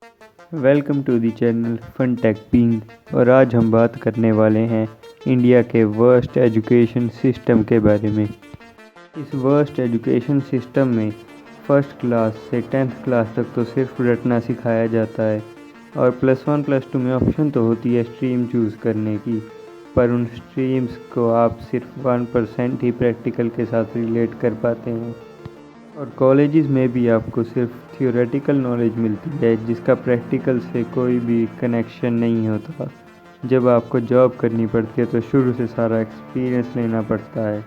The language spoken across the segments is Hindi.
Welcome to the channel Fun Tech Bing. और आज हम बात करने वाले हैं इंडिया के वर्स्ट एजुकेशन सिस्टम के बारे में। इस वर्स्ट एजुकेशन सिस्टम में फर्स्ट क्लास से 10th क्लास तक तो सिर्फ रटना सिखाया जाता है और +1 +2 में ऑप्शन तो होती है स्ट्रीम चूज़ करने की, पर उन स्ट्रीम्स को आप सिर्फ 1% ही प्रैक्टिकल के साथ रिलेट कर पाते हैं। और कॉलेजेस में भी आपको सिर्फ थियोरेटिकल नॉलेज मिलती है जिसका प्रैक्टिकल से कोई भी कनेक्शन नहीं होता। जब आपको जॉब करनी पड़ती है तो शुरू से सारा एक्सपीरियंस लेना पड़ता है।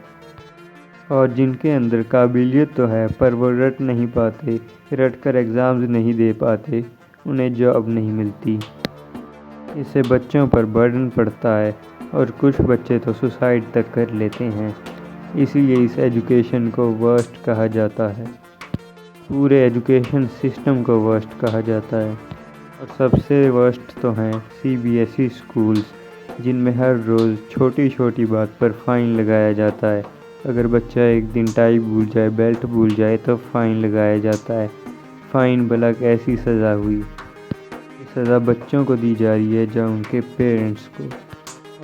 और जिनके अंदर काबिलियत तो है पर वो रट नहीं पाते, रट कर एग्ज़ाम्स नहीं दे पाते, उन्हें जॉब नहीं मिलती। इससे बच्चों पर बर्डन पड़ता है और कुछ बच्चे तो सुसाइड तक कर लेते हैं। इसीलिए इस एजुकेशन को वर्स्ट कहा जाता है, पूरे एजुकेशन सिस्टम को वर्स्ट कहा जाता है। और सबसे वर्स्ट तो हैं CBSE स्कूल्स, जिनमें हर रोज़ छोटी छोटी बात पर फ़ाइन लगाया जाता है। अगर बच्चा एक दिन टाई भूल जाए, बेल्ट भूल जाए तो फ़ाइन लगाया जाता है। फ़ाइन भला कैसी सज़ा हुई? ये सज़ा बच्चों को दी जा रही है या उनके पेरेंट्स को।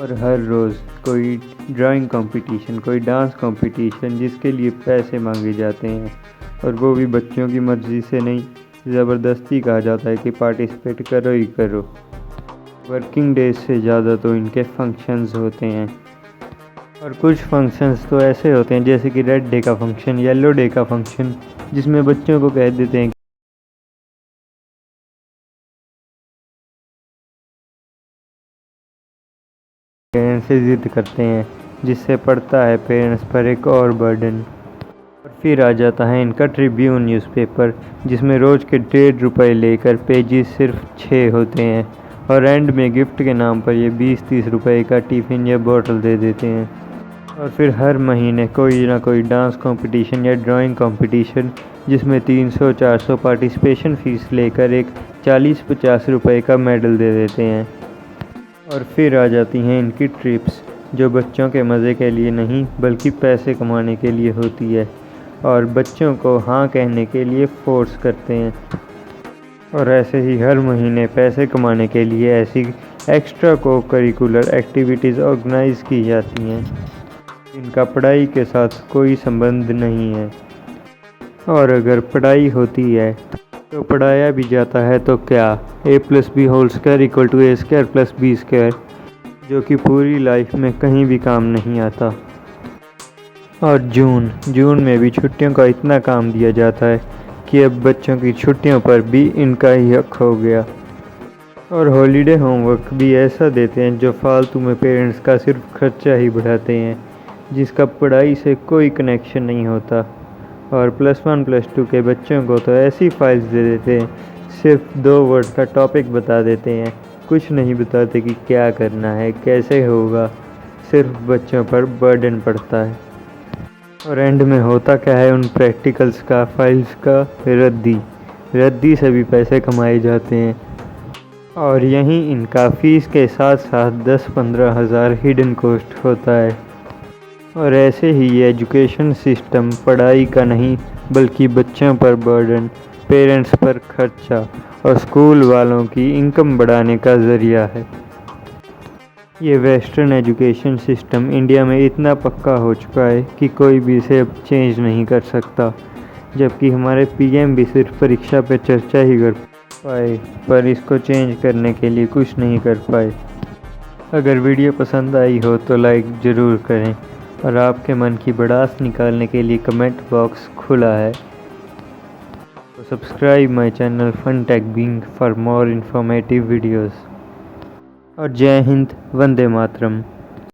और हर रोज़ कोई ड्राइंग कंपटीशन, कोई डांस कंपटीशन जिसके लिए पैसे मांगे जाते हैं, और वो भी बच्चों की मर्ज़ी से नहीं, ज़बरदस्ती कहा जाता है कि पार्टिसिपेट करो ही करो। वर्किंग डेज से ज़्यादा तो इनके फंक्शंस होते हैं। और कुछ फंक्शंस तो ऐसे होते हैं जैसे कि रेड डे का फंक्शन, येलो डे का फंक्शन, जिसमें बच्चों को कह देते हैं पेरेंट्स से ज़िद करते हैं, जिससे पड़ता है पेरेंट्स पर एक और बर्डन। और फिर आ जाता है इनका ट्रिब्यून न्यूज़पेपर, जिसमें रोज़ के 1.5 रुपये लेकर पेजेस सिर्फ 6 होते हैं, और एंड में गिफ्ट के नाम पर ये 20-30 रुपये का टिफ़िन या बोतल दे देते हैं। और फिर हर महीने कोई ना कोई डांस कंपटीशन या ड्राइंग कंपटीशन, जिसमें 300-400 पार्टिसिपेशन फ़ीस लेकर एक 40-50 रुपये का मेडल दे देते हैं। और फिर आ जाती हैं इनकी ट्रिप्स, जो बच्चों के मज़े के लिए नहीं बल्कि पैसे कमाने के लिए होती है, और बच्चों को हाँ कहने के लिए फोर्स करते हैं। और ऐसे ही हर महीने पैसे कमाने के लिए ऐसी एक्स्ट्रा को करिकुलर एक्टिविटीज़ ऑर्गेनाइज़ की जाती हैं इनका पढ़ाई के साथ कोई संबंध नहीं है। और अगर पढ़ाई होती है तो पढ़ाया भी जाता है तो क्या, A+B² = A² + B², जो कि पूरी लाइफ में कहीं भी काम नहीं आता। और जून में भी छुट्टियों का इतना काम दिया जाता है कि अब बच्चों की छुट्टियों पर भी इनका ही हक हो गया। और हॉलीडे होमवर्क भी ऐसा देते हैं जो फालतू में पेरेंट्स का सिर्फ खर्चा ही बढ़ाते हैं, जिसका पढ़ाई से कोई कनेक्शन नहीं होता। और +1 +2 के बच्चों को तो ऐसी फाइल्स दे देते हैं, सिर्फ 2 वर्ड का टॉपिक बता देते हैं, कुछ नहीं बताते कि क्या करना है, कैसे होगा, सिर्फ बच्चों पर बर्डन पड़ता है। और एंड में होता क्या है, उन प्रैक्टिकल्स का, फाइल्स का रद्दी से भी पैसे कमाए जाते हैं। और यहीं इनका फ़ीस के साथ साथ 10-15 हज़ार हिडन कॉस्ट होता है। और ऐसे ही ये एजुकेशन सिस्टम पढ़ाई का नहीं बल्कि बच्चों पर बर्डन, पेरेंट्स पर खर्चा और स्कूल वालों की इनकम बढ़ाने का ज़रिया है। ये वेस्टर्न एजुकेशन सिस्टम इंडिया में इतना पक्का हो चुका है कि कोई भी इसे अब चेंज नहीं कर सकता, जबकि हमारे PM भी सिर्फ परीक्षा पे चर्चा ही कर पाए, पर इसको चेंज करने के लिए कुछ नहीं कर पाए। अगर वीडियो पसंद आई हो तो लाइक ज़रूर करें, और आपके मन की भड़ास निकालने के लिए कमेंट बॉक्स खुला है। तो subscribe my channel Fun Tech Bing for more informative videos. और जय हिंद, वंदे मातरम।